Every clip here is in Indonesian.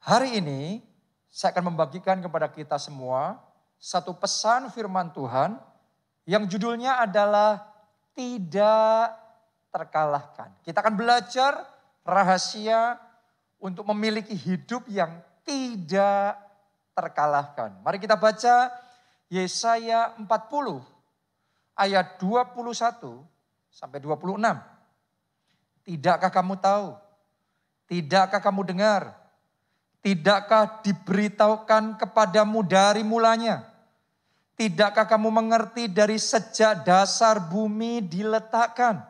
Hari ini saya akan membagikan kepada kita semua satu pesan firman Tuhan yang judulnya adalah tidak terkalahkan. Kita akan belajar rahasia untuk memiliki hidup yang tidak terkalahkan. Mari kita baca Yesaya 40 ayat 21 sampai 26. Tidakkah kamu tahu? Tidakkah kamu dengar? Tidakkah diberitahukan kepadamu dari mulanya? Tidakkah kamu mengerti dari sejak dasar bumi diletakkan?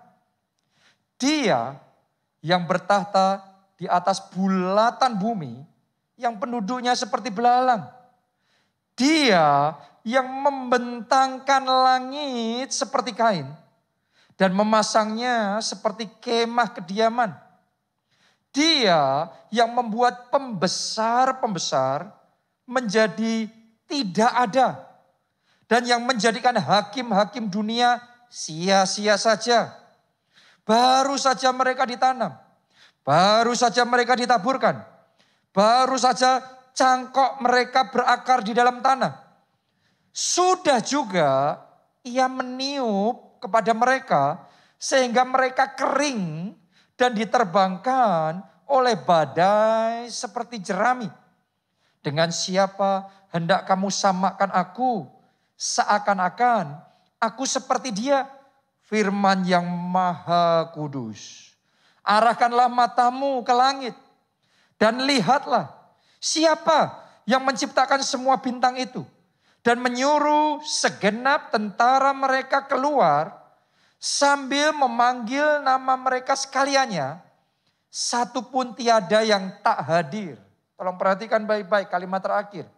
Dia yang bertahta di atas bulatan bumi, yang penduduknya seperti belalang. Dia yang membentangkan langit seperti kain dan memasangnya seperti kemah kediaman. Dia yang membuat pembesar-pembesar menjadi tidak ada. Dan yang menjadikan hakim-hakim dunia sia-sia saja. Baru saja mereka ditanam. Baru saja mereka ditaburkan. Baru saja cangkok mereka berakar di dalam tanah. Sudah juga ia meniup kepada mereka sehingga mereka kering dan diterbangkan oleh badai seperti jerami. Dengan siapa hendak kamu samakan aku? Seakan-akan aku seperti dia, firman yang maha kudus. Arahkanlah matamu ke langit dan lihatlah siapa yang menciptakan semua bintang itu. Dan menyuruh segenap tentara mereka keluar sambil memanggil nama mereka sekaliannya, satu pun tiada yang tak hadir. Tolong perhatikan baik-baik kalimat terakhir.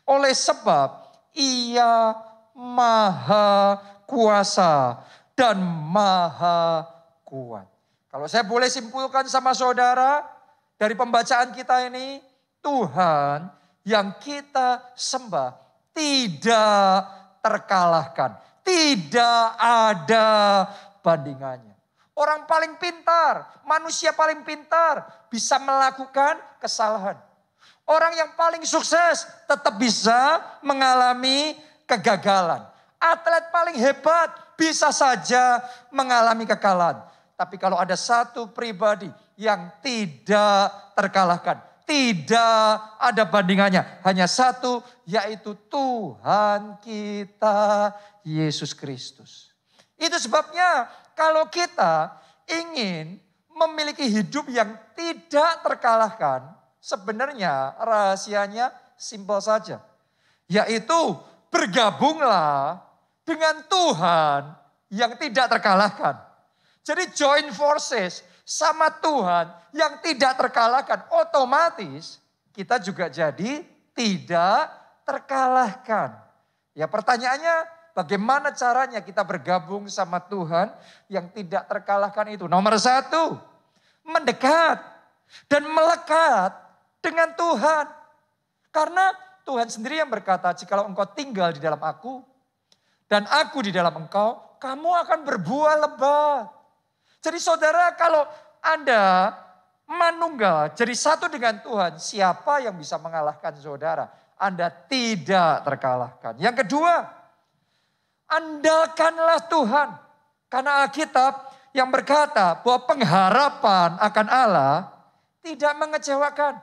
Oleh sebab ia maha kuasa dan maha kuat. Kalau saya boleh simpulkan sama saudara, dari pembacaan kita ini, Tuhan yang kita sembah tidak terkalahkan. Tidak ada bandingannya. Orang paling pintar, manusia paling pintar bisa melakukan kesalahan. Orang yang paling sukses tetap bisa mengalami kegagalan. Atlet paling hebat bisa saja mengalami kekalahan. Tapi kalau ada satu pribadi yang tidak terkalahkan, tidak ada bandingannya, hanya satu, yaitu Tuhan kita Yesus Kristus. Itu sebabnya kalau kita ingin memiliki hidup yang tidak terkalahkan, sebenarnya rahasianya simpel saja. Yaitu bergabunglah dengan Tuhan yang tidak terkalahkan. Jadi join forces sama Tuhan yang tidak terkalahkan. Otomatis kita juga jadi tidak terkalahkan. Ya pertanyaannya bagaimana caranya kita bergabung sama Tuhan yang tidak terkalahkan itu? Nomor satu, mendekat dan melekat dengan Tuhan. Karena Tuhan sendiri yang berkata, jikalau engkau tinggal di dalam aku dan aku di dalam engkau, kamu akan berbuah lebat. Jadi saudara, kalau Anda manunggal jadi satu dengan Tuhan, siapa yang bisa mengalahkan saudara? Anda tidak terkalahkan. Yang kedua, andalkanlah Tuhan. Karena Alkitab yang berkata bahwa pengharapan akan Allah tidak mengecewakan.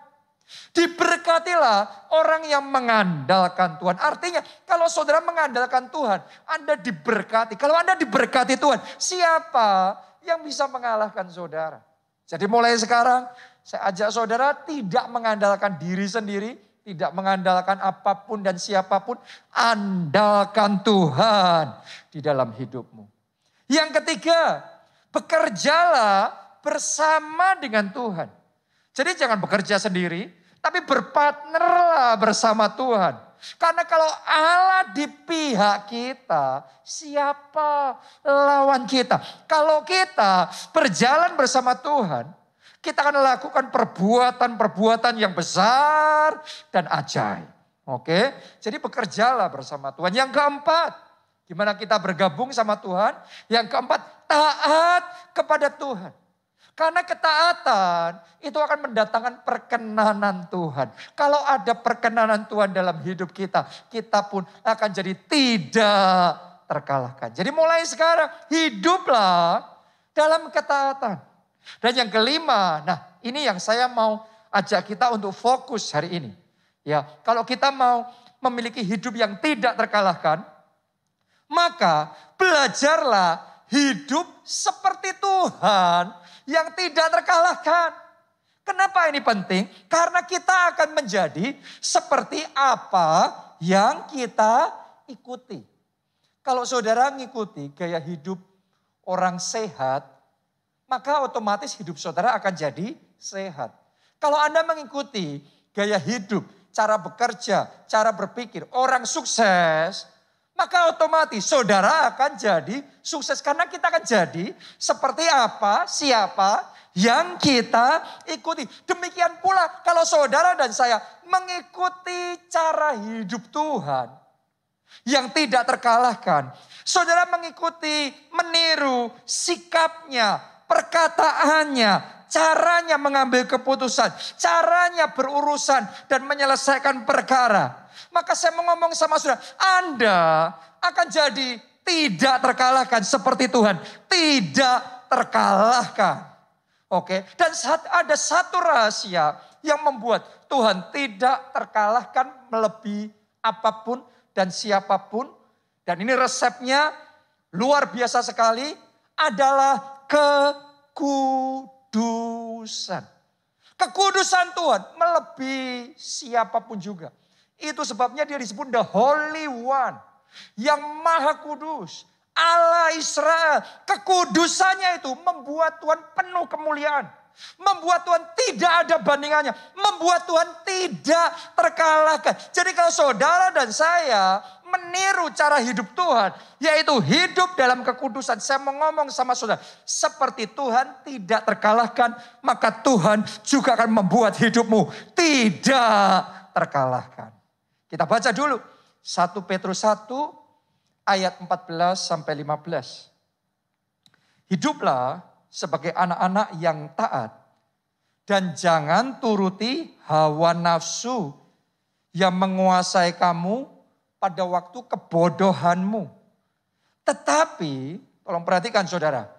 Diberkatilah orang yang mengandalkan Tuhan. Artinya kalau saudara mengandalkan Tuhan, Anda diberkati. Kalau Anda diberkati Tuhan, siapa yang bisa mengalahkan saudara? Jadi mulai sekarang saya ajak saudara tidak mengandalkan diri sendiri, tidak mengandalkan apapun dan siapapun. Andalkan Tuhan di dalam hidupmu. Yang ketiga, bekerjalah bersama dengan Tuhan. Jadi jangan bekerja sendiri, tapi berpartnerlah bersama Tuhan. Karena kalau Allah di pihak kita, siapa lawan kita? Kalau kita berjalan bersama Tuhan, kita akan melakukan perbuatan-perbuatan yang besar dan ajaib. Oke, jadi bekerjalah bersama Tuhan. Yang keempat, gimana kita bergabung sama Tuhan? Yang keempat, taat kepada Tuhan. Karena ketaatan itu akan mendatangkan perkenanan Tuhan. Kalau ada perkenanan Tuhan dalam hidup kita, kita pun akan jadi tidak terkalahkan. Jadi mulai sekarang hiduplah dalam ketaatan. Dan yang kelima, nah ini yang saya mau ajak kita untuk fokus hari ini. Ya, kalau kita mau memiliki hidup yang tidak terkalahkan, maka belajarlah hidup seperti Tuhan yang tidak terkalahkan. Kenapa ini penting? Karena kita akan menjadi seperti apa yang kita ikuti. Kalau saudara ngikuti gaya hidup orang sehat, maka otomatis hidup saudara akan jadi sehat. Kalau Anda mengikuti gaya hidup, cara bekerja, cara berpikir orang sukses, maka otomatis saudara akan jadi sukses. Karena kita akan jadi seperti apa, siapa yang kita ikuti. Demikian pula kalau saudara dan saya mengikuti cara hidup Tuhan yang tidak terkalahkan. Saudara mengikuti, meniru sikapnya, perkataannya, caranya mengambil keputusan, caranya berurusan dan menyelesaikan perkara. Maka saya mau ngomong sama saudara, Anda akan jadi tidak terkalahkan seperti Tuhan. Tidak terkalahkan. Oke, dan ada satu rahasia yang membuat Tuhan tidak terkalahkan melebihi apapun dan siapapun. Dan ini resepnya luar biasa sekali, adalah kekudusan. Kekudusan Tuhan melebihi siapapun juga. Itu sebabnya dia disebut the Holy One. Yang Maha Kudus. Allah Israel. Kekudusannya itu membuat Tuhan penuh kemuliaan. Membuat Tuhan tidak ada bandingannya. Membuat Tuhan tidak terkalahkan. Jadi kalau saudara dan saya meniru cara hidup Tuhan, yaitu hidup dalam kekudusan. Saya mau ngomong sama saudara, seperti Tuhan tidak terkalahkan, maka Tuhan juga akan membuat hidupmu tidak terkalahkan. Kita baca dulu 1 Petrus 1 ayat 14 sampai 15. Hiduplah sebagai anak-anak yang taat dan jangan turuti hawa nafsu yang menguasai kamu pada waktu kebodohanmu. Tetapi, tolong perhatikan saudara,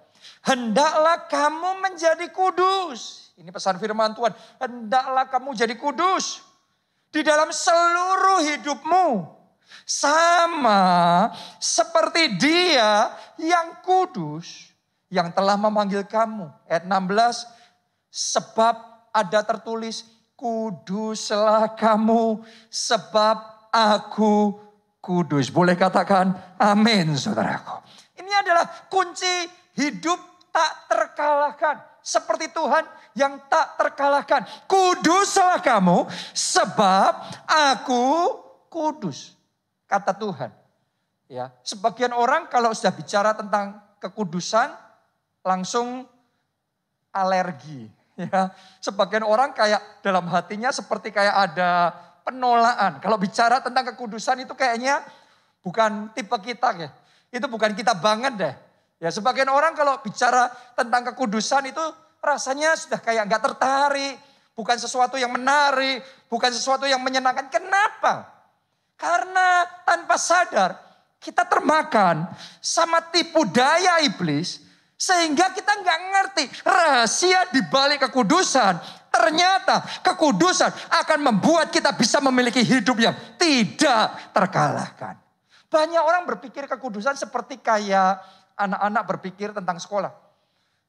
hendaklah kamu menjadi kudus. Ini pesan firman Tuhan, hendaklah kamu jadi kudus di dalam seluruh hidupmu. Sama seperti Dia yang kudus yang telah memanggil kamu. Ayat 16, sebab ada tertulis, kuduslah kamu sebab aku kudus. Boleh katakan amin saudaraku. Ini adalah kunci hidup tak terkalahkan. Seperti Tuhan yang tak terkalahkan. Kuduslah kamu sebab aku kudus. Kata Tuhan. Ya, sebagian orang kalau sudah bicara tentang kekudusan langsung alergi. Ya, sebagian orang kayak dalam hatinya seperti kayak ada penolakan. Kalau bicara tentang kekudusan itu kayaknya bukan tipe kita ya. Itu bukan kita banget deh. Ya, sebagian orang kalau bicara tentang kekudusan itu rasanya sudah kayak nggak tertarik. Bukan sesuatu yang menarik, bukan sesuatu yang menyenangkan. Kenapa? Karena tanpa sadar kita termakan sama tipu daya iblis. Sehingga kita nggak ngerti rahasia di balik kekudusan. Ternyata kekudusan akan membuat kita bisa memiliki hidup yang tidak terkalahkan. Banyak orang berpikir kekudusan seperti kayak anak-anak berpikir tentang sekolah.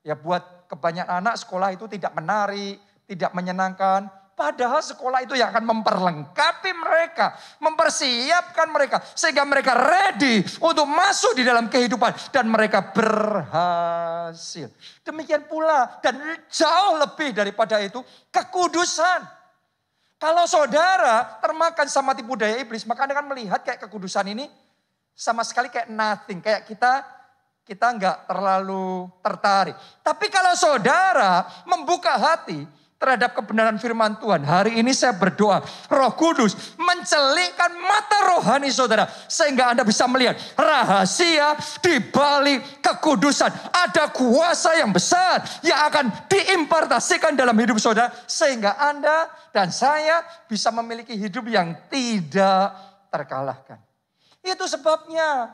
Ya buat kebanyakan anak sekolah itu tidak menarik, tidak menyenangkan. Padahal sekolah itu yang akan memperlengkapi mereka, mempersiapkan mereka. Sehingga mereka ready untuk masuk di dalam kehidupan. Dan mereka berhasil. Demikian pula dan jauh lebih daripada itu kekudusan. Kalau saudara termakan sama tipu daya iblis, maka Anda akan melihat kayak kekudusan ini sama sekali kayak nothing. Kayak kita nggak terlalu tertarik. Tapi kalau saudara membuka hati, terhadap kebenaran firman Tuhan. Hari ini saya berdoa, Roh Kudus mencelikkan mata rohani saudara, sehingga Anda bisa melihat rahasia di balik kekudusan. Ada kuasa yang besar yang akan diimpartasikan dalam hidup saudara, sehingga Anda dan saya bisa memiliki hidup yang tidak terkalahkan. Itu sebabnya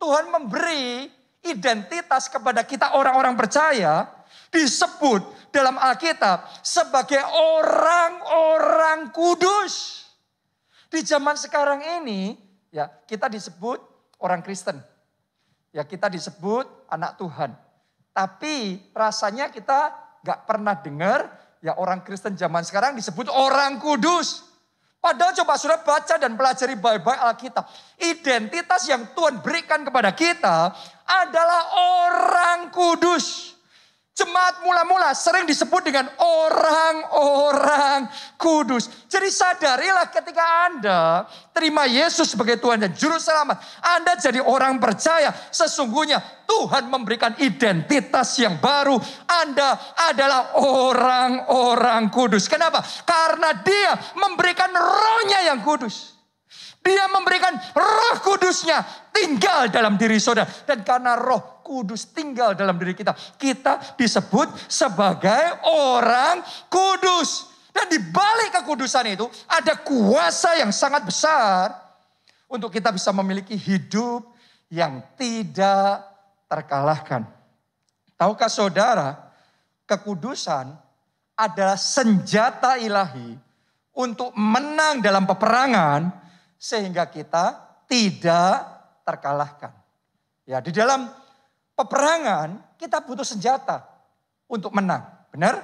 Tuhan memberi identitas kepada kita orang-orang percaya, disebut dalam Alkitab sebagai orang-orang kudus. Di zaman sekarang ini, ya kita disebut orang Kristen. Ya kita disebut anak Tuhan. Tapi rasanya kita gak pernah dengar ya orang Kristen zaman sekarang disebut orang kudus. Padahal coba saudara baca dan pelajari baik-baik Alkitab. Identitas yang Tuhan berikan kepada kita adalah orang kudus. Jemaat mula-mula sering disebut dengan orang-orang kudus. Jadi sadarilah ketika Anda terima Yesus sebagai Tuhan dan Juru Selamat, Anda jadi orang percaya. Sesungguhnya Tuhan memberikan identitas yang baru. Anda adalah orang-orang kudus. Kenapa? Karena Dia memberikan Roh-Nya yang kudus. Dia memberikan Roh Kudusnya tinggal dalam diri saudara. Dan karena Roh Kudus tinggal dalam diri kita, kita disebut sebagai orang kudus. Dan di balik kekudusan itu ada kuasa yang sangat besar untuk kita bisa memiliki hidup yang tidak terkalahkan. Tahukah saudara, kekudusan adalah senjata ilahi untuk menang dalam peperangan sehingga kita tidak terkalahkan. Ya, di dalam peperangan kita butuh senjata untuk menang. Benar?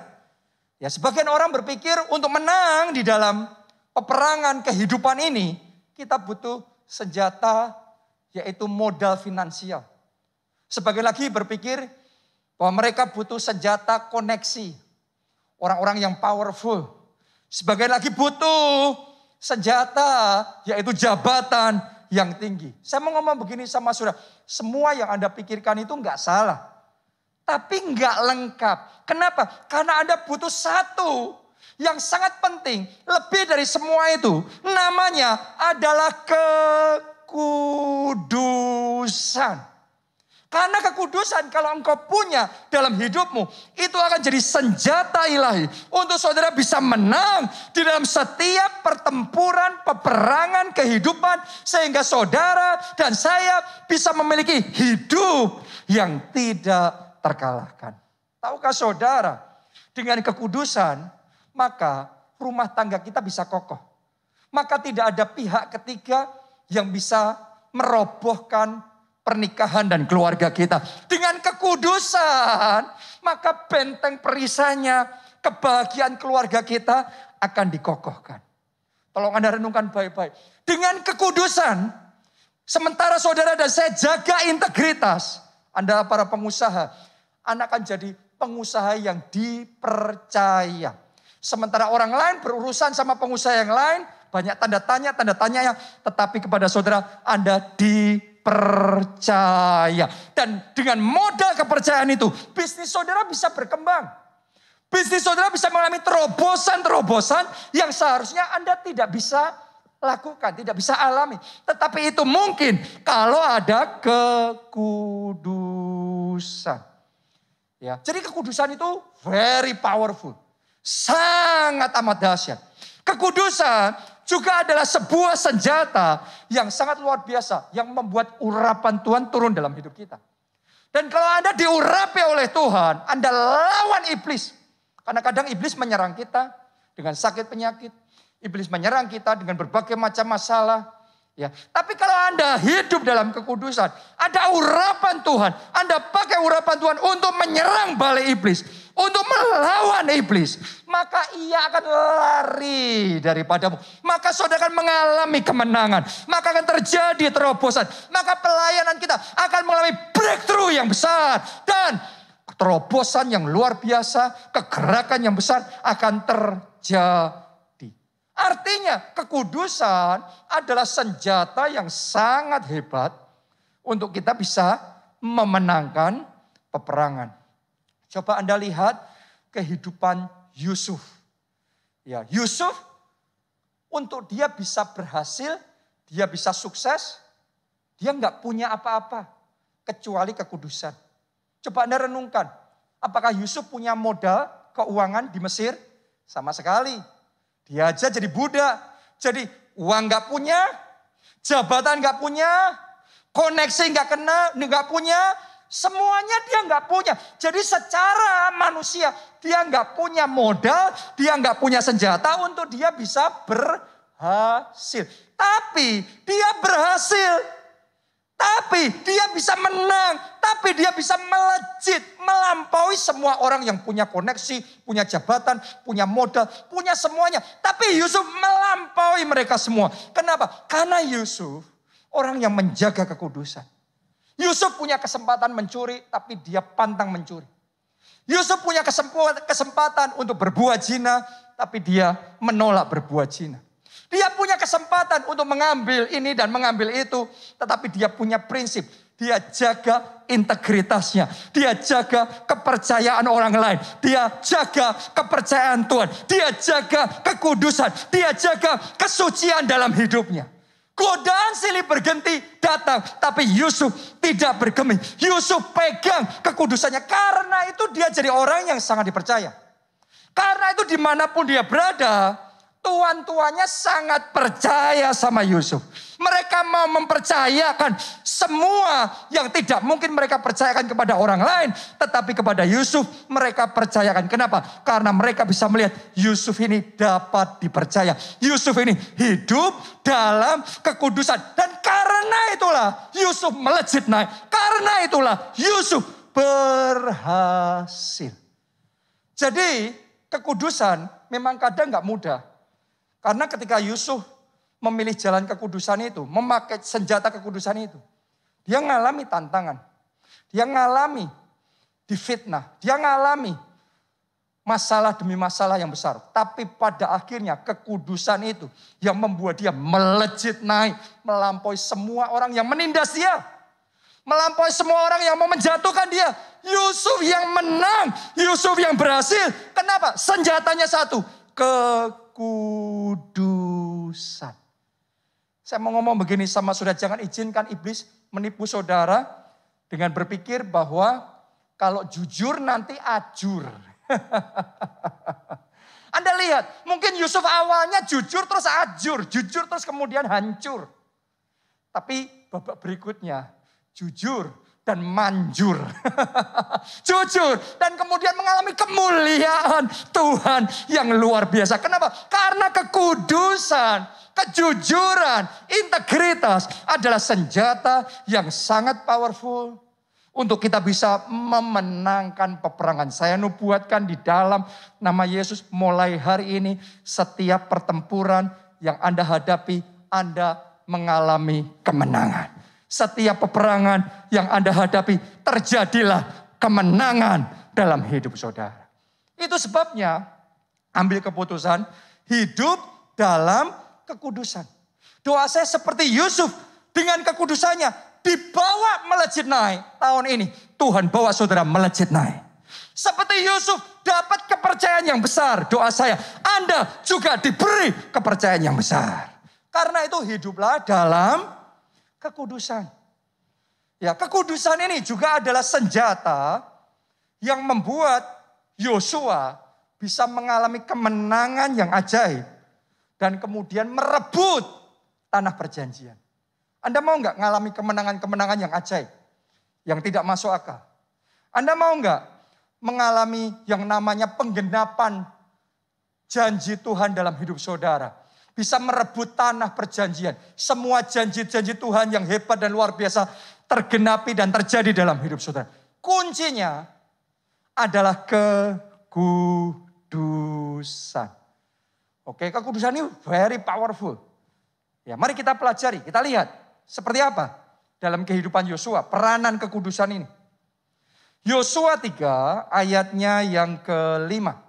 Ya, sebagian orang berpikir untuk menang di dalam peperangan kehidupan ini kita butuh senjata yaitu modal finansial. Sebagian lagi berpikir bahwa mereka butuh senjata koneksi. Orang-orang yang powerful. Sebagian lagi butuh senjata yaitu jabatan yang tinggi. Saya mau ngomong begini sama saudara. Semua yang Anda pikirkan itu enggak salah. Tapi enggak lengkap. Kenapa? Karena Anda butuh satu yang sangat penting. Lebih dari semua itu. Namanya adalah kekudusan. Karena kekudusan kalau engkau punya dalam hidupmu, itu akan jadi senjata ilahi untuk saudara bisa menang di dalam setiap pertempuran, peperangan kehidupan. Sehingga saudara dan saya bisa memiliki hidup yang tidak terkalahkan. Tahukah saudara, dengan kekudusan, maka rumah tangga kita bisa kokoh. Maka tidak ada pihak ketiga yang bisa merobohkan pernikahan dan keluarga kita. Dengan kekudusan, maka benteng perisainya, kebahagiaan keluarga kita akan dikokohkan. Tolong Anda renungkan baik-baik. Dengan kekudusan, sementara saudara dan saya jaga integritas, Anda para pengusaha, Anda akan jadi pengusaha yang dipercaya. Sementara orang lain berurusan sama pengusaha yang lain, banyak tanda tanya yang tetapi kepada saudara Anda dipercaya. Dan dengan modal kepercayaan itu, bisnis saudara bisa berkembang. Bisnis saudara bisa mengalami terobosan-terobosan yang seharusnya Anda tidak bisa lakukan, tidak bisa alami. Tetapi itu mungkin kalau ada kekudusan. Ya, jadi kekudusan itu very powerful. Sangat amat dahsyat. Kekudusan juga adalah sebuah senjata yang sangat luar biasa. Yang membuat urapan Tuhan turun dalam hidup kita. Dan kalau Anda diurapi oleh Tuhan, Anda lawan iblis. Karena kadang iblis menyerang kita dengan sakit penyakit. Iblis menyerang kita dengan berbagai macam masalah. Ya, tapi kalau Anda hidup dalam kekudusan, ada urapan Tuhan. Anda pakai urapan Tuhan untuk menyerang balik iblis. Untuk melawan iblis. Maka ia akan lari daripadamu. Maka saudara akan mengalami kemenangan. Maka akan terjadi terobosan. Maka pelayanan kita akan mengalami breakthrough yang besar. Dan terobosan yang luar biasa. Kegerakan yang besar akan terjadi. Artinya kekudusan adalah senjata yang sangat hebat untuk kita bisa memenangkan peperangan. Coba Anda lihat kehidupan Yusuf. Ya, Yusuf untuk dia bisa berhasil, dia bisa sukses, dia nggak punya apa-apa kecuali kekudusan. Coba Anda renungkan, apakah Yusuf punya modal keuangan di Mesir? Sama sekali. Dia aja jadi budak, jadi uang nggak punya, jabatan nggak punya, koneksi nggak punya, semuanya dia nggak punya. Jadi secara manusia dia nggak punya modal, dia nggak punya senjata untuk dia bisa berhasil. Tapi dia berhasil. Tapi dia bisa menang, tapi dia bisa melejit, melampaui semua orang yang punya koneksi, punya jabatan, punya modal, punya semuanya. Tapi Yusuf melampaui mereka semua. Kenapa? Karena Yusuf orang yang menjaga kekudusan. Yusuf punya kesempatan mencuri, tapi dia pantang mencuri. Yusuf punya kesempatan untuk berbuat zina, tapi dia menolak berbuat zina. Dia punya kesempatan untuk mengambil ini dan mengambil itu. Tetapi dia punya prinsip. Dia jaga integritasnya. Dia jaga kepercayaan orang lain. Dia jaga kepercayaan Tuhan. Dia jaga kekudusan. Dia jaga kesucian dalam hidupnya. Godaan silih berganti datang. Tapi Yusuf tidak bergeming. Yusuf pegang kekudusannya. Karena itu dia jadi orang yang sangat dipercaya. Karena itu dimanapun dia berada, tuan-tuannya sangat percaya sama Yusuf. Mereka mau mempercayakan semua yang tidak mungkin mereka percayakan kepada orang lain. Tetapi kepada Yusuf mereka percayakan. Kenapa? Karena mereka bisa melihat Yusuf ini dapat dipercaya. Yusuf ini hidup dalam kekudusan. Dan karena itulah Yusuf melejit naik. Karena itulah Yusuf berhasil. Jadi kekudusan memang kadang gak mudah. Karena ketika Yusuf memilih jalan kekudusan itu, memakai senjata kekudusan itu, dia ngalami tantangan. Dia ngalami difitnah. Dia ngalami masalah demi masalah yang besar. Tapi pada akhirnya kekudusan itu yang membuat dia melejit naik, melampaui semua orang yang menindas dia. Melampaui semua orang yang mau menjatuhkan dia. Yusuf yang menang, Yusuf yang berhasil. Kenapa? Senjatanya satu, kekudusan. Saya mau ngomong begini sama saudara, jangan izinkan iblis menipu saudara dengan berpikir bahwa kalau jujur nanti ajur. Anda lihat, mungkin Yusuf awalnya jujur terus ajur, jujur terus kemudian hancur. Tapi babak berikutnya jujur dan manjur. Jujur dan kemudian mengalami kemuliaan Tuhan yang luar biasa. Kenapa? Karena kekudusan, kejujuran, integritas adalah senjata yang sangat powerful untuk kita bisa memenangkan peperangan. Saya nubuatkan di dalam nama Yesus mulai hari ini setiap pertempuran yang Anda hadapi, Anda mengalami kemenangan. Setiap peperangan yang Anda hadapi, terjadilah kemenangan dalam hidup saudara. Itu sebabnya ambil keputusan hidup dalam kekudusan. Doa saya seperti Yusuf dengan kekudusannya dibawa melejit naik. Tahun ini Tuhan bawa saudara melejit naik. Seperti Yusuf dapat kepercayaan yang besar. Doa saya Anda juga diberi kepercayaan yang besar. Karena itu hiduplah dalam kekudusan. Ya, kekudusan ini juga adalah senjata yang membuat Yosua bisa mengalami kemenangan yang ajaib dan kemudian merebut tanah perjanjian. Anda mau nggak mengalami kemenangan-kemenangan yang ajaib, yang tidak masuk akal? Anda mau nggak mengalami yang namanya penggenapan janji Tuhan dalam hidup saudara? Bisa merebut tanah perjanjian. Semua janji-janji Tuhan yang hebat dan luar biasa tergenapi dan terjadi dalam hidup saudara. Kuncinya adalah kekudusan. Oke, kekudusan ini very powerful. Ya, mari kita pelajari, kita lihat seperti apa dalam kehidupan Yosua peranan kekudusan ini. Yosua 3 ayatnya yang ke-5.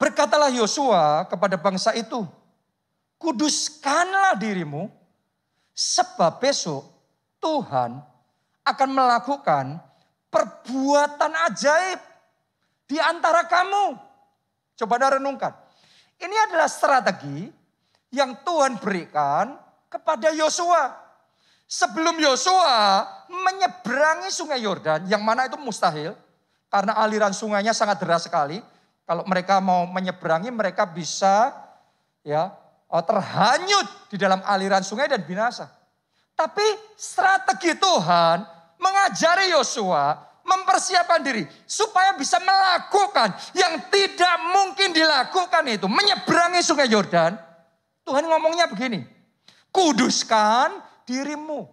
Berkatalah Yosua kepada bangsa itu, kuduskanlah dirimu, sebab besok Tuhan akan melakukan perbuatan ajaib di antara kamu. Coba Anda renungkan. Ini adalah strategi yang Tuhan berikan kepada Yosua. Sebelum Yosua menyeberangi sungai Yordan, yang mana itu mustahil. Karena aliran sungainya sangat deras sekali. Kalau mereka mau menyeberangi, mereka bisa terhanyut di dalam aliran sungai dan binasa. Tapi strategi Tuhan mengajari Yosua mempersiapkan diri supaya bisa melakukan yang tidak mungkin dilakukan itu, menyeberangi sungai Yordan. Tuhan ngomongnya begini, kuduskan dirimu.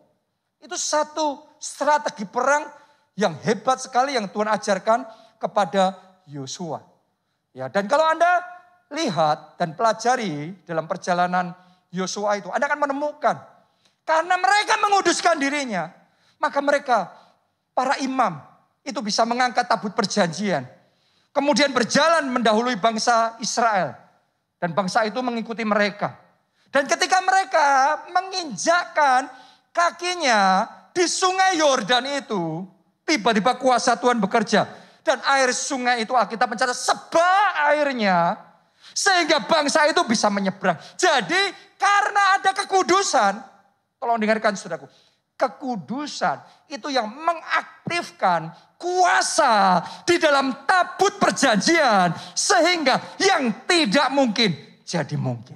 Itu satu strategi perang yang hebat sekali yang Tuhan ajarkan kepada Yosua. Ya, dan kalau Anda lihat dan pelajari dalam perjalanan Yosua itu, Anda akan menemukan karena mereka menguduskan dirinya, maka mereka, para imam, itu bisa mengangkat tabut perjanjian. Kemudian berjalan mendahului bangsa Israel. Dan bangsa itu mengikuti mereka. Dan ketika mereka menginjakkan kakinya di sungai Yordan itu, tiba-tiba kuasa Tuhan bekerja. Dan air sungai itu Alkitab mencatat sebab airnya, sehingga bangsa itu bisa menyeberang. Jadi karena ada kekudusan, tolong dengarkan saudaraku, kekudusan itu yang mengaktifkan kuasa di dalam tabut perjanjian. Sehingga yang tidak mungkin jadi mungkin.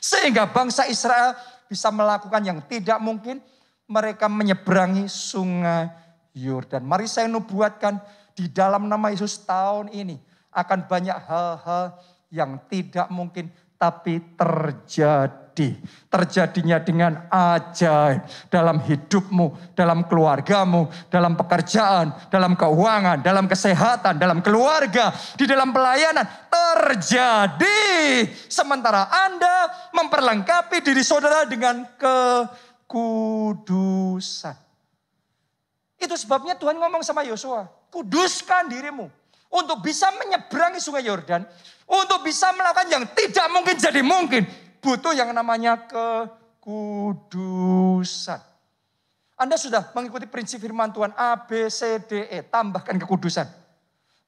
Sehingga bangsa Israel bisa melakukan yang tidak mungkin. Mereka menyeberangi sungai Yordan. Mari saya nubuatkan di dalam nama Yesus tahun ini akan banyak hal-hal yang tidak mungkin tapi terjadi. Terjadinya dengan ajaib dalam hidupmu, dalam keluargamu, dalam pekerjaan, dalam keuangan, dalam kesehatan, dalam keluarga, di dalam pelayanan. Terjadi sementara Anda memperlengkapi diri saudara dengan kekudusan. Itu sebabnya Tuhan ngomong sama Yosua, kuduskan dirimu untuk bisa menyeberangi sungai Yordan, untuk bisa melakukan yang tidak mungkin jadi mungkin. Butuh yang namanya kekudusan. Anda sudah mengikuti prinsip firman Tuhan A, B, C, D, E. Tambahkan kekudusan.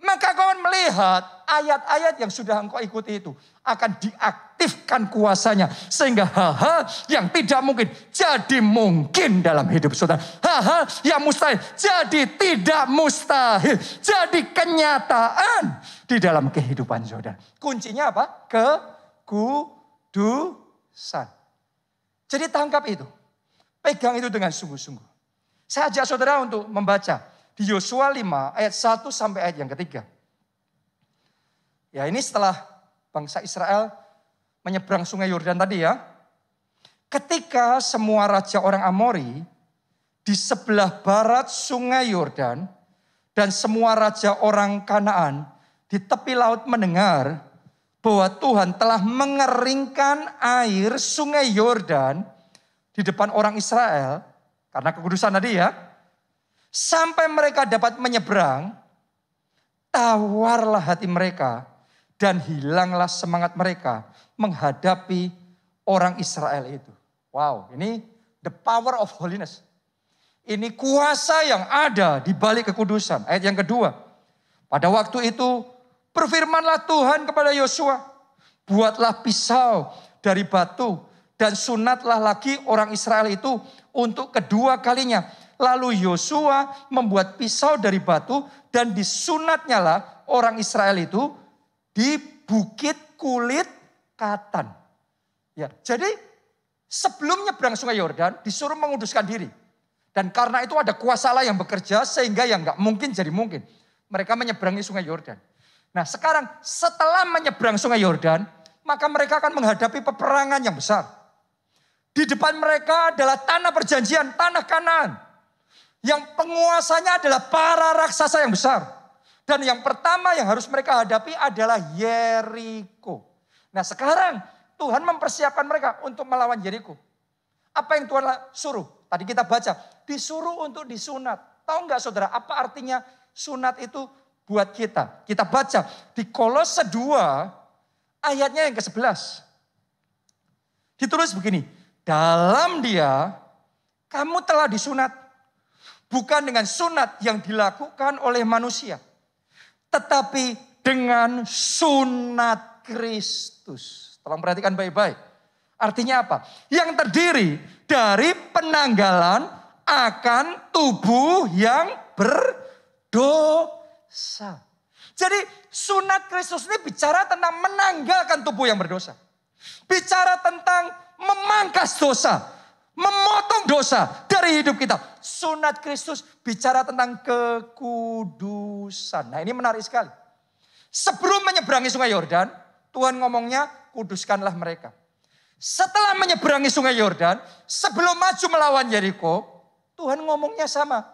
Maka kau akan melihat ayat-ayat yang sudah engkau ikuti itu akan diaktifkan kuasanya. Sehingga hal-hal yang tidak mungkin jadi mungkin dalam hidup saudara. Hal-hal yang mustahil jadi tidak mustahil. Jadi kenyataan di dalam kehidupan saudara. Kuncinya apa? Kekudusan. Jadi tangkap itu. Pegang itu dengan sungguh-sungguh. Saya ajak saudara untuk membaca di Yosua 5 ayat 1 sampai ayat yang ketiga. Ya, ini setelah bangsa Israel menyeberang sungai Yordan tadi ya. Ketika semua raja orang Amori di sebelah barat sungai Yordan dan semua raja orang Kanaan di tepi laut mendengar bahwa Tuhan telah mengeringkan air sungai Yordan di depan orang Israel karena kekudusan tadi ya. Sampai mereka dapat menyeberang, tawarlah hati mereka dan hilanglah semangat mereka menghadapi orang Israel itu. Wow, ini the power of holiness. Ini kuasa yang ada di balik kekudusan. Ayat yang kedua. Pada waktu itu berfirmanlah Tuhan kepada Yosua, buatlah pisau dari batu dan sunatlah lagi orang Israel itu untuk kedua kalinya. Lalu Yosua membuat pisau dari batu dan disunatnya lah orang Israel itu di bukit kulit katan. Ya, jadi sebelum nyebrang sungai Yordan disuruh menguduskan diri. Dan karena itu ada kuasa Allah yang bekerja sehingga yang gak mungkin jadi mungkin. Mereka menyeberangi sungai Yordan. Nah sekarang setelah menyeberang sungai Yordan, maka mereka akan menghadapi peperangan yang besar. Di depan mereka adalah tanah perjanjian, tanah Kanaan. Yang penguasanya adalah para raksasa yang besar. Dan yang pertama yang harus mereka hadapi adalah Yeriko. Nah sekarang Tuhan mempersiapkan mereka untuk melawan Yeriko. Apa yang Tuhan suruh? Tadi kita baca, disuruh untuk disunat. Tahu nggak saudara, apa artinya sunat itu buat kita? Kita baca di Kolose 2 ayatnya yang ke-11. Ditulis begini, dalam dia kamu telah disunat. Bukan dengan sunat yang dilakukan oleh manusia. Tetapi dengan sunat Kristus. Tolong perhatikan baik-baik. Artinya apa? Yang terdiri dari penanggalan akan tubuh yang berdosa. Jadi sunat Kristus ini bicara tentang menanggalkan tubuh yang berdosa. Bicara tentang memangkas dosa, memotong dosa dari hidup kita. Sunat Kristus bicara tentang kekudusan. Nah, ini menarik sekali. Sebelum menyeberangi sungai Yordan, Tuhan ngomongnya kuduskanlah mereka. Setelah menyeberangi sungai Yordan, sebelum maju melawan Yeriko, Tuhan ngomongnya sama.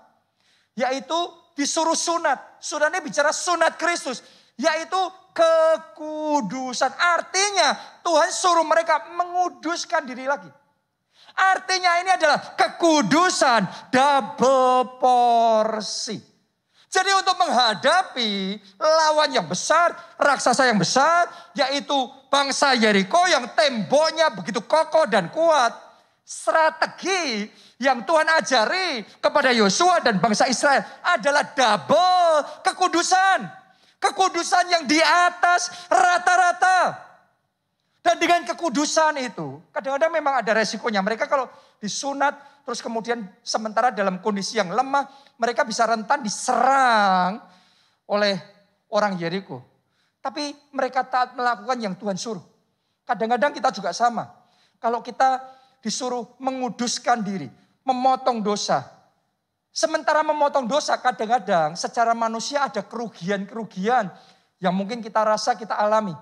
Yaitu disuruh sunat. Sunat ini bicara sunat Kristus. Yaitu kekudusan. Artinya Tuhan suruh mereka menguduskan diri lagi. Artinya ini adalah kekudusan double porsi. Jadi untuk menghadapi lawan yang besar, raksasa yang besar, yaitu bangsa Yeriko yang temboknya begitu kokoh dan kuat. Strategi yang Tuhan ajari kepada Yosua dan bangsa Israel adalah double kekudusan. Kekudusan yang di atas rata-rata. Dan dengan kekudusan itu, kadang-kadang memang ada resikonya. Mereka kalau disunat, terus kemudian sementara dalam kondisi yang lemah, mereka bisa rentan diserang oleh orang Yeriko. Tapi mereka taat melakukan yang Tuhan suruh. Kadang-kadang kita juga sama. Kalau kita disuruh menguduskan diri, memotong dosa. Sementara memotong dosa, kadang-kadang secara manusia ada kerugian-kerugian yang mungkin kita rasa kita alami.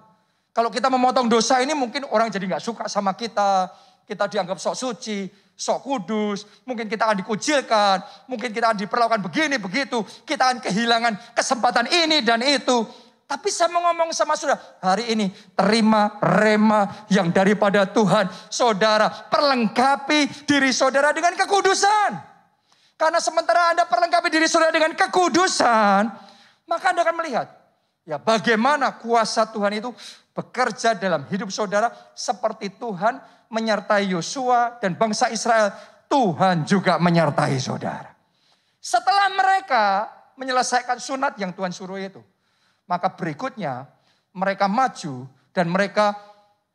Kalau kita memotong dosa ini mungkin orang jadi gak suka sama kita. Kita dianggap sok suci, sok kudus. Mungkin kita akan dikucilkan. Mungkin kita akan diperlakukan begini, begitu. Kita akan kehilangan kesempatan ini dan itu. Tapi saya mau ngomong sama saudara. Hari ini terima rema yang daripada Tuhan. Saudara perlengkapi diri saudara dengan kekudusan. Karena sementara Anda perlengkapi diri saudara dengan kekudusan. Maka Anda akan melihat. Ya bagaimana kuasa Tuhan itu bekerja dalam hidup saudara seperti Tuhan menyertai Yosua dan bangsa Israel. Tuhan juga menyertai saudara. Setelah mereka menyelesaikan sunat yang Tuhan suruh itu. Maka berikutnya mereka maju dan mereka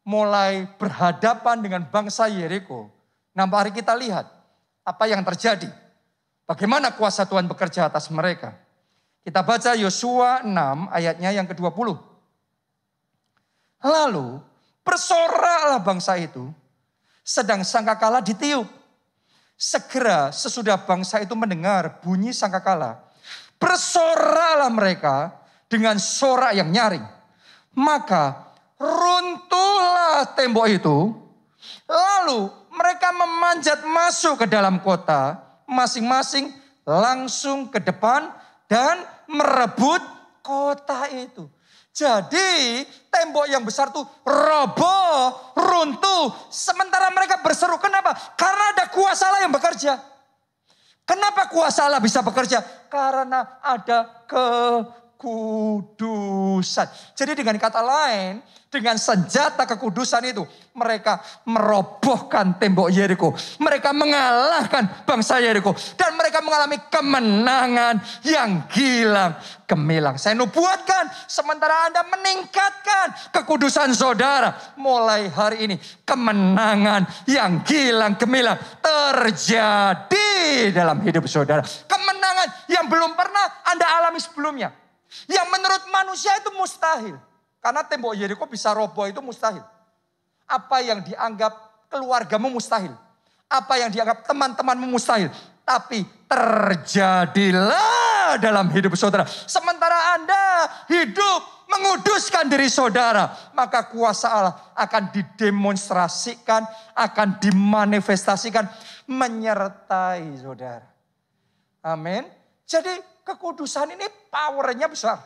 mulai berhadapan dengan bangsa Yeriko. Nah mari kita lihat apa yang terjadi. Bagaimana kuasa Tuhan bekerja atas mereka. Kita baca Yosua 6 ayatnya yang ke-20. Lalu bersoraklah bangsa itu, sedang sangkakala ditiup. Segera sesudah bangsa itu mendengar bunyi sangkakala, bersoraklah mereka dengan sorak yang nyaring. Maka runtuhlah tembok itu, lalu mereka memanjat masuk ke dalam kota, masing-masing langsung ke depan dan merebut kota itu. Jadi tembok yang besar tuh roboh, runtuh. Sementara mereka berseru, kenapa? Karena ada kuasa Allah yang bekerja. Kenapa kuasa Allah bisa bekerja? Karena ada kekudusan. Jadi dengan kata lain, dengan senjata kekudusan itu, mereka merobohkan tembok Yeriko. Mereka mengalahkan bangsa Yeriko. Dan mereka mengalami kemenangan yang gilang gemilang. Saya nubuatkan, sementara Anda meningkatkan kekudusan saudara. Mulai hari ini, kemenangan yang gilang gemilang terjadi dalam hidup saudara. Kemenangan yang belum pernah Anda alami sebelumnya. Yang menurut manusia itu mustahil. Karena tembok Yeriko bisa roboh itu mustahil. Apa yang dianggap keluargamu mustahil. Apa yang dianggap teman-temanmu mustahil. Tapi terjadilah dalam hidup saudara. Sementara Anda hidup menguduskan diri saudara. Maka kuasa Allah akan didemonstrasikan. Akan dimanifestasikan. Menyertai saudara. Amin. Jadi kekudusan ini powernya besar.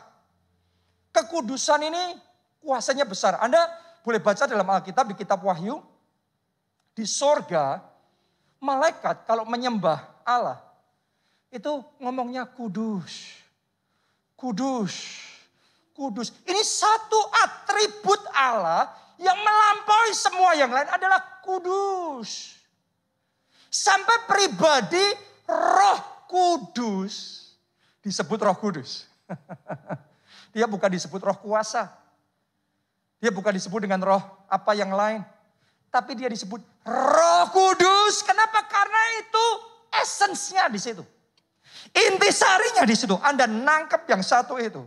Kekudusan ini kuasanya besar. Anda boleh baca dalam Alkitab di kitab Wahyu. Di sorga, malaikat kalau menyembah Allah. Itu ngomongnya kudus. Kudus. Kudus. Ini satu atribut Allah yang melampaui semua yang lain adalah kudus. Sampai pribadi Roh Kudus disebut Roh Kudus. Dia bukan disebut roh kuasa. Dia bukan disebut dengan roh apa yang lain. Tapi dia disebut Roh Kudus. Kenapa? Karena itu esensnya di situ. Intisarinya di situ. Anda nangkep yang satu itu.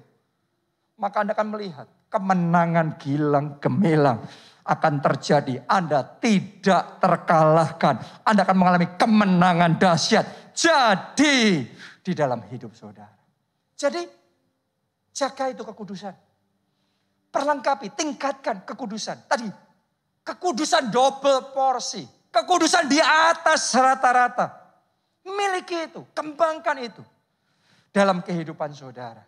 Maka Anda akan melihat kemenangan gilang gemilang akan terjadi. Anda tidak terkalahkan. Anda akan mengalami kemenangan dahsyat. Jadi di dalam hidup saudara. Jadi jaga itu kekudusan. Perlengkapi, tingkatkan kekudusan. Tadi kekudusan double porsi. Kekudusan di atas rata-rata. Miliki itu, kembangkan itu. Dalam kehidupan saudara.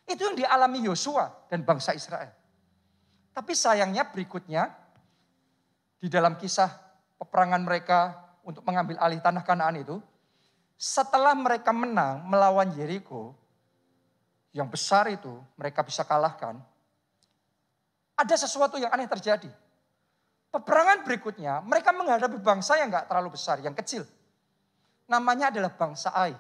Itu yang dialami Yosua dan bangsa Israel. Tapi sayangnya berikutnya. Di dalam kisah peperangan mereka untuk mengambil alih tanah Kanaan itu. Setelah mereka menang melawan Yeriko. Yang besar itu mereka bisa kalahkan. Ada sesuatu yang aneh terjadi. Peperangan berikutnya mereka menghadapi bangsa yang gak terlalu besar, yang kecil. Namanya adalah bangsa Ai.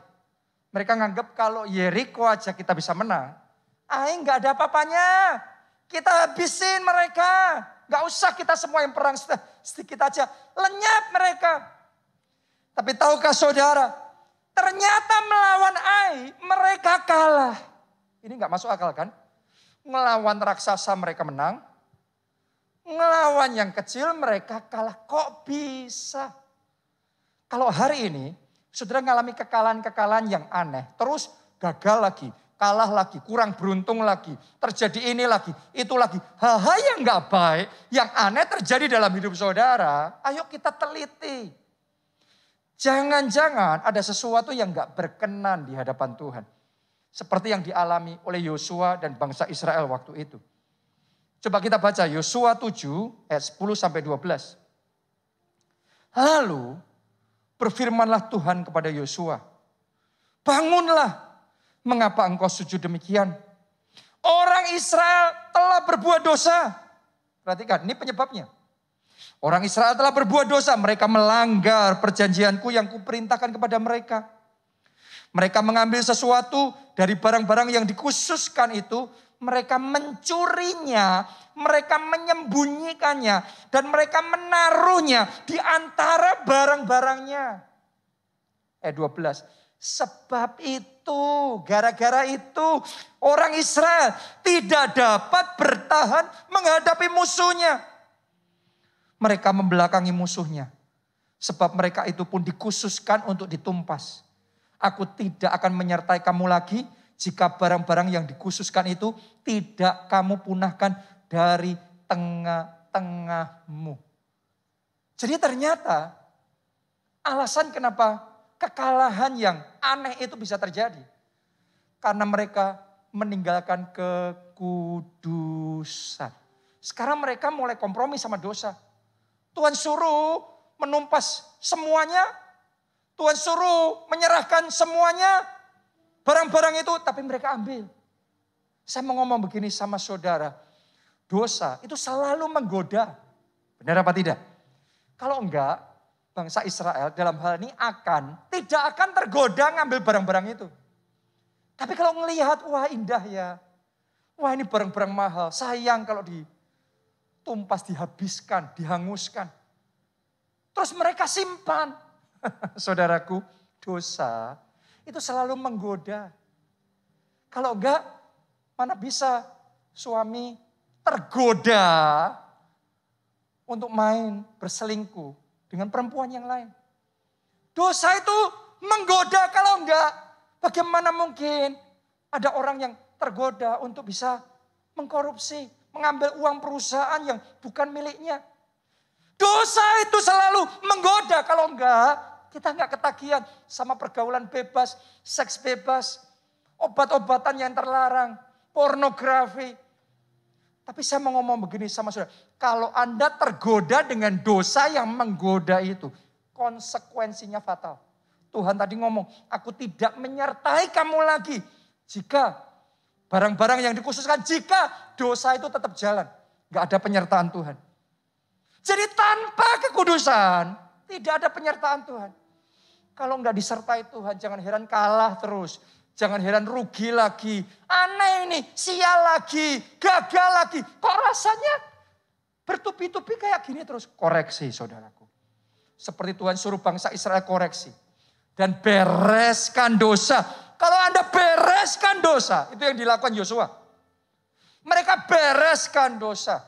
Mereka nganggap kalau Yeriko aja kita bisa menang. Ai gak ada apa-apanya. Kita habisin mereka. Gak usah kita semua yang perang sedikit aja. Lenyap mereka. Tapi tahukah saudara, ternyata melawan Ai mereka kalah. Ini gak masuk akal kan? Melawan raksasa mereka menang. Melawan yang kecil mereka kalah. Kok bisa? Kalau hari ini saudara mengalami kekalahan-kekalahan yang aneh. Terus gagal lagi. Kalah lagi. Kurang beruntung lagi. Terjadi ini lagi. Itu lagi. Hal-hal yang gak baik. Yang aneh terjadi dalam hidup saudara. Ayo kita teliti. Jangan-jangan ada sesuatu yang gak berkenan di hadapan Tuhan. Seperti yang dialami oleh Yosua dan bangsa Israel waktu itu. Coba kita baca Yosua 7 ayat 10 sampai 12. Lalu berfirmanlah Tuhan kepada Yosua. Bangunlah, mengapa engkau sujud demikian? Orang Israel telah berbuat dosa. Perhatikan, ini penyebabnya. Orang Israel telah berbuat dosa. Mereka melanggar perjanjianku yang kuperintahkan kepada mereka. Mereka mengambil sesuatu dari barang-barang yang dikhususkan itu. Mereka mencurinya, mereka menyembunyikannya. Dan mereka menaruhnya di antara barang-barangnya. Ayat 12. Sebab itu, gara-gara itu orang Israel tidak dapat bertahan menghadapi musuhnya. Mereka membelakangi musuhnya. Sebab mereka itu pun dikhususkan untuk ditumpas. Aku tidak akan menyertai kamu lagi jika barang-barang yang dikhususkan itu tidak kamu punahkan dari tengah-tengahmu. Jadi ternyata alasan kenapa kekalahan yang aneh itu bisa terjadi. Karena mereka meninggalkan kekudusan. Sekarang mereka mulai kompromi sama dosa. Tuhan suruh menumpas semuanya. Tuhan suruh menyerahkan semuanya, barang-barang itu, tapi mereka ambil. Saya mau ngomong begini sama saudara, dosa itu selalu menggoda. Benar apa tidak? Kalau enggak, bangsa Israel dalam hal ini tidak akan tergoda ngambil barang-barang itu. Tapi kalau ngelihat, wah indah ya, wah ini barang-barang mahal, sayang kalau ditumpas, dihabiskan, dihanguskan. Terus mereka simpan. Saudaraku, dosa itu selalu menggoda. Kalau enggak, mana bisa suami tergoda untuk main berselingkuh dengan perempuan yang lain. Dosa itu menggoda, kalau enggak, bagaimana mungkin ada orang yang tergoda untuk bisa mengkorupsi, mengambil uang perusahaan yang bukan miliknya. Dosa itu selalu menggoda, kalau enggak kita enggak ketagihan sama pergaulan bebas, seks bebas, obat-obatan yang terlarang, pornografi. Tapi saya mau ngomong begini sama saudara, kalau Anda tergoda dengan dosa yang menggoda itu, konsekuensinya fatal. Tuhan tadi ngomong, aku tidak menyertai kamu lagi jika barang-barang yang dikhususkan, jika dosa itu tetap jalan. Enggak ada penyertaan Tuhan. Jadi tanpa kekudusan, tidak ada penyertaan Tuhan. Kalau enggak disertai Tuhan, jangan heran kalah terus. Jangan heran rugi lagi. Aneh ini, sial lagi, gagal lagi. Kok rasanya bertubi-tubi kayak gini terus? Koreksi saudaraku. Seperti Tuhan suruh bangsa Israel koreksi. Dan bereskan dosa. Kalau Anda bereskan dosa, itu yang dilakukan Yosua. Mereka bereskan dosa.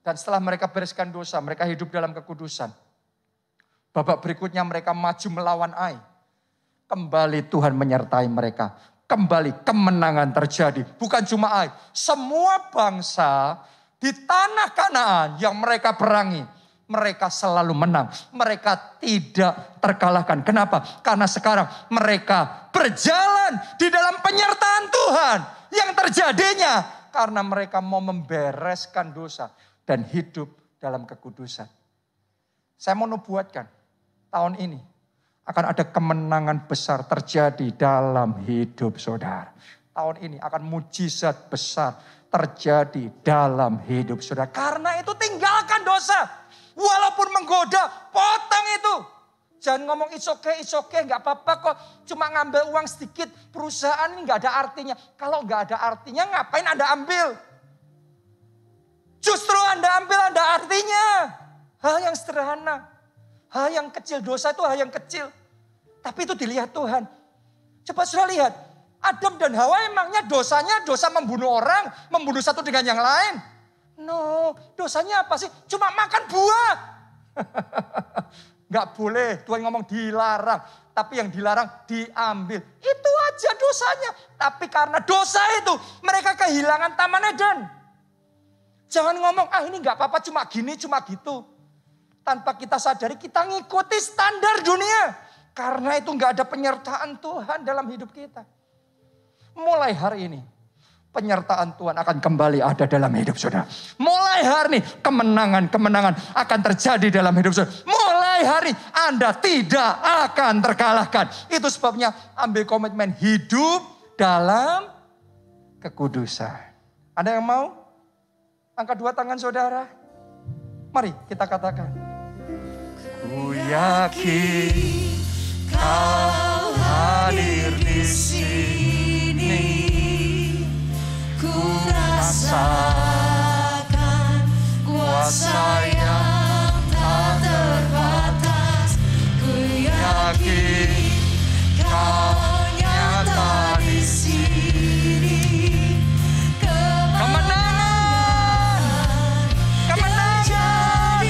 Dan setelah mereka bereskan dosa, mereka hidup dalam kekudusan. Babak berikutnya mereka maju melawan Ai. Kembali Tuhan menyertai mereka. Kembali kemenangan terjadi. Bukan cuma Ai. Semua bangsa di tanah Kanaan yang mereka perangi. Mereka selalu menang. Mereka tidak terkalahkan. Kenapa? Karena sekarang mereka berjalan di dalam penyertaan Tuhan. Yang terjadinya karena mereka mau membereskan dosa. Dan hidup dalam kekudusan. Saya mau nubuatkan. Tahun ini akan ada kemenangan besar terjadi dalam hidup saudara. Tahun ini akan mujizat besar terjadi dalam hidup saudara. Karena itu tinggalkan dosa. Walaupun menggoda, potong itu. Jangan ngomong it's okay, gak apa-apa kok. Cuma ngambil uang sedikit, perusahaan ini gak ada artinya. Kalau gak ada artinya ngapain Anda ambil? Justru Anda ambil ada artinya. Hal yang sederhana. Hal yang kecil, dosa itu hal yang kecil. Tapi itu dilihat Tuhan. Coba sudah lihat. Adam dan Hawa emangnya dosanya dosa membunuh orang. Membunuh satu dengan yang lain. No, dosanya apa sih? Cuma makan buah. Gak boleh, Tuhan ngomong dilarang. Tapi yang dilarang diambil. Itu aja dosanya. Tapi karena dosa itu mereka kehilangan Taman Eden. Jangan ngomong, ini gak apa-apa cuma gini, cuma gitu. Tanpa kita sadari kita ngikuti standar dunia. Karena itu gak ada penyertaan Tuhan dalam hidup kita. Mulai hari ini penyertaan Tuhan akan kembali ada dalam hidup saudara. Mulai hari ini kemenangan-kemenangan akan terjadi dalam hidup saudara. Mulai hari Anda tidak akan terkalahkan. Itu sebabnya ambil komitmen hidup dalam kekudusan. Ada yang mau? Angkat dua tangan saudara. Mari kita katakan. Ku yakin Kau hadir di sini. Ku rasakan kuasa yang tak terbatas. Ku yakin Kau nyata di sini. Kemenangan, kemenangan.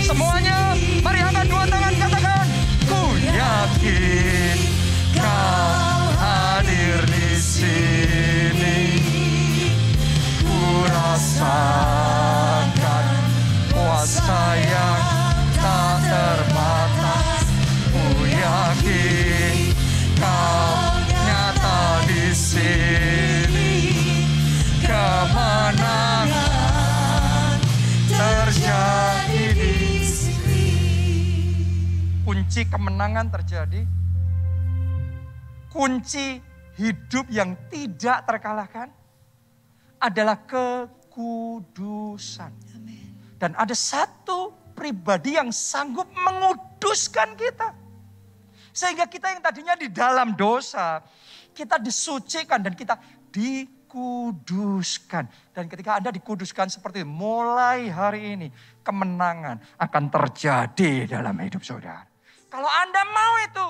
Semuanya, mari angkat dua tangan katakan. Ku yakin Kau hadir di sini. Rasakan kuasa yang tak terbatas. Ku yakin Kau nyata di sini. Kemenangan terjadi di sini. Kunci kemenangan terjadi. Kunci hidup yang tidak terkalahkan adalah kekudusan. Dan ada satu pribadi yang sanggup menguduskan kita. Sehingga kita yang tadinya di dalam dosa, kita disucikan dan kita dikuduskan. Dan ketika Anda dikuduskan seperti itu, mulai hari ini kemenangan akan terjadi dalam hidup saudara. Kalau Anda mau itu,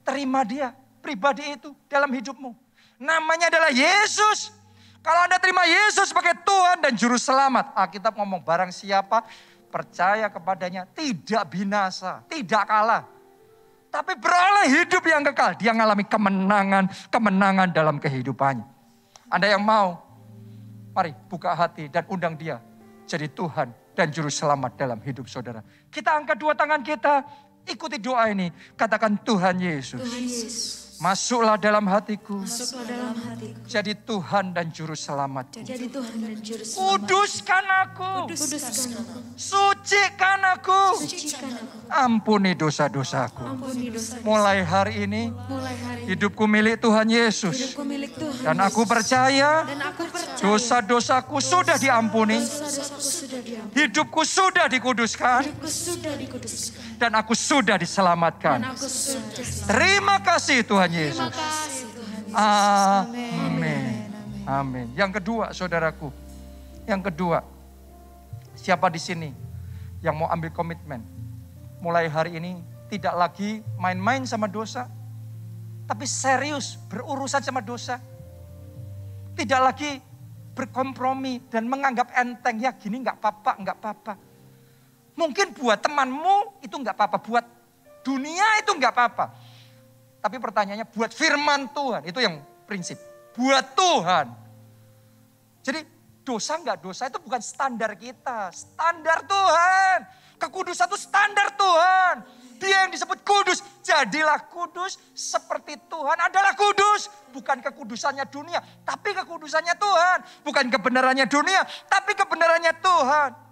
terima dia, pribadi itu dalam hidupmu. Namanya adalah Yesus. Kalau Anda terima Yesus sebagai Tuhan dan Juru Selamat. Alkitab ngomong barang siapa percaya kepadanya tidak binasa, tidak kalah. Tapi beroleh hidup yang kekal. Dia mengalami kemenangan dalam kehidupannya. Anda yang mau, mari buka hati dan undang dia jadi Tuhan dan Juru Selamat dalam hidup saudara. Kita angkat dua tangan kita, ikuti doa ini. Katakan Tuhan Yesus. Tuhan Yesus. Masuklah dalam hatiku. Jadi Tuhan dan Juru Selamatku. Kuduskan aku. Sucikan aku. Ampuni dosa-dosaku. Mulai hari ini hidupku milik Tuhan Yesus. Dan aku percaya dosa-dosaku sudah diampuni. Hidupku sudah dikuduskan. Dan aku sudah diselamatkan. Terima kasih Tuhan Tuhan Yesus. Amin. Amin. Yang kedua, saudaraku. Yang kedua, siapa di sini yang mau ambil komitmen? Mulai hari ini tidak lagi main-main sama dosa, tapi serius berurusan sama dosa. Tidak lagi berkompromi dan menganggap enteng, ya gini nggak apa-apa. Mungkin buat temanmu itu nggak apa-apa, buat dunia itu nggak apa-apa. Tapi pertanyaannya buat firman Tuhan, itu yang prinsip. Buat Tuhan. Jadi dosa nggak dosa itu bukan standar kita, standar Tuhan. Kekudusan itu standar Tuhan. Dia yang disebut kudus. Jadilah kudus seperti Tuhan adalah kudus. Bukan kekudusannya dunia, tapi kekudusannya Tuhan. Bukan kebenarannya dunia, tapi kebenarannya Tuhan.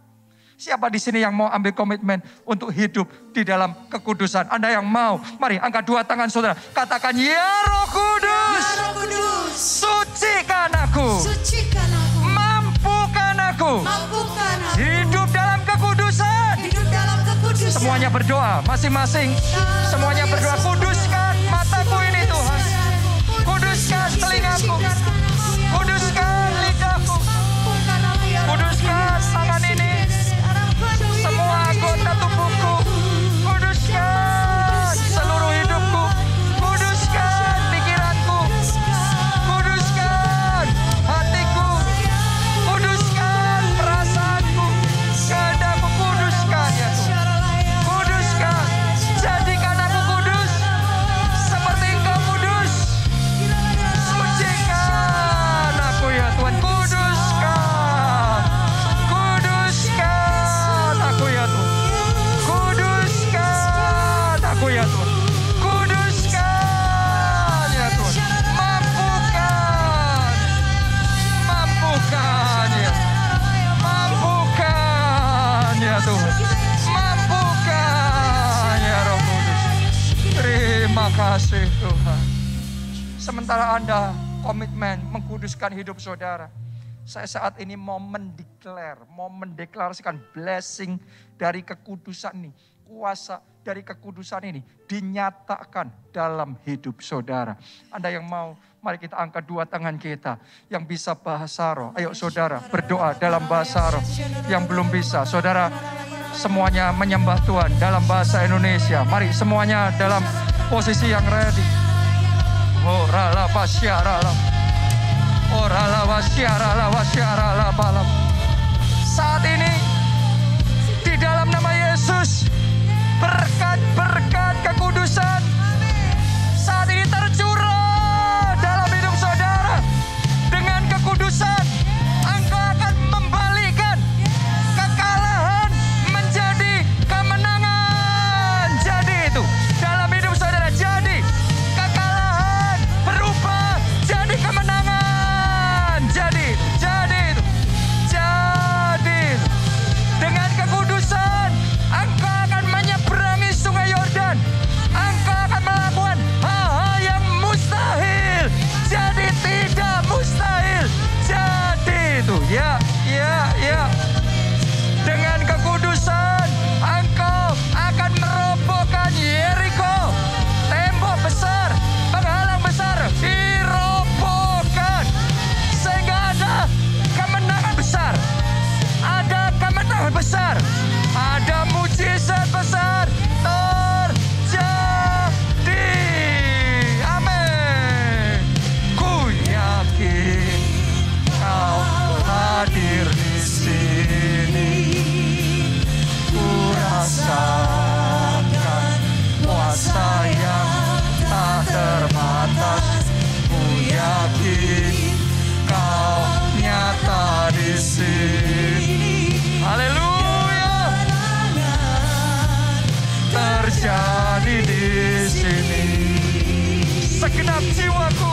Siapa di sini yang mau ambil komitmen untuk hidup di dalam kekudusan? Anda yang mau, mari angkat dua tangan saudara. Katakan, ya Roh Kudus, ya Roh Kudus, sucikan aku, sucikan aku, mampukan aku, mampukan aku, hidup dalam kekudusan. hidup dalam kekudusan. Semuanya berdoa, masing-masing. Semuanya berdoa, kuduskan mataku ini Tuhan. Kuduskan telingaku. Kuduskan lidahku. Kuduskan tangan ini. Semua anggota tubuhku. Kuduskan seluruh hidupku. Kuduskan pikiranku. Kuduskan hatiku. Kuduskan perasaanku. Kehendakku kuduskan ya Tuhan. Kuduskan. Jadikan aku kudus seperti Engkau kudus. Sucikan aku ya Tuhan. Kuduskan. Kuduskan aku ya Tuhan. Kuduskan aku ya Tuhan. Kuduskan ya Tuhan. Mampukan. Mampukan ya. Mampukan ya Tuhan. Mampukan ya Roh Kudus. Terima kasih Tuhan. Sementara Anda komitmen mengkuduskan hidup saudara, saya saat ini mau mendeklarasikan blessing dari kekudusan ini. Kuasa dari kekudusan ini dinyatakan dalam hidup saudara. Anda yang mau, mari kita angkat dua tangan kita. Yang bisa bahasa roh, ayo saudara berdoa dalam bahasa roh. Yang belum bisa, saudara semuanya menyembah Tuhan dalam bahasa Indonesia. Mari semuanya dalam posisi yang ready. Orala basyarala. Orala basyarala basyarala balam. Saat ini di dalam nama Yesus, berkat-berkat kekudusan saat ini tercurah dalam hidup saudara. Dengan kekudusan, Engkau akan membalikan kekalahan menjadi kemenangan. Jadi itu dalam hidup saudara, jadi kekalahan berubah jadi kemenangan. Jadi itu. Dengan kekudusan, Engkau akan menyeberangi sungai Yordan. Engkau akan melakukan hal-hal yang mustahil jadi tidak mustahil. Jadi itu, ya. Dengan kekudusan, Engkau akan merobohkan Yeriko. Tembok besar, penghalang besar dirobohkan. Sehingga ada kemenangan besar. Ada kemenangan besar. Ada mujizat besar terjadi. Amin. Ku yakin Kau hadir di sini. Ku rasakan kuasa yang tak terbatas. Ku yakin Kau nyata di sini. Haleluya. Terjadi di sini. Segenap jiwaku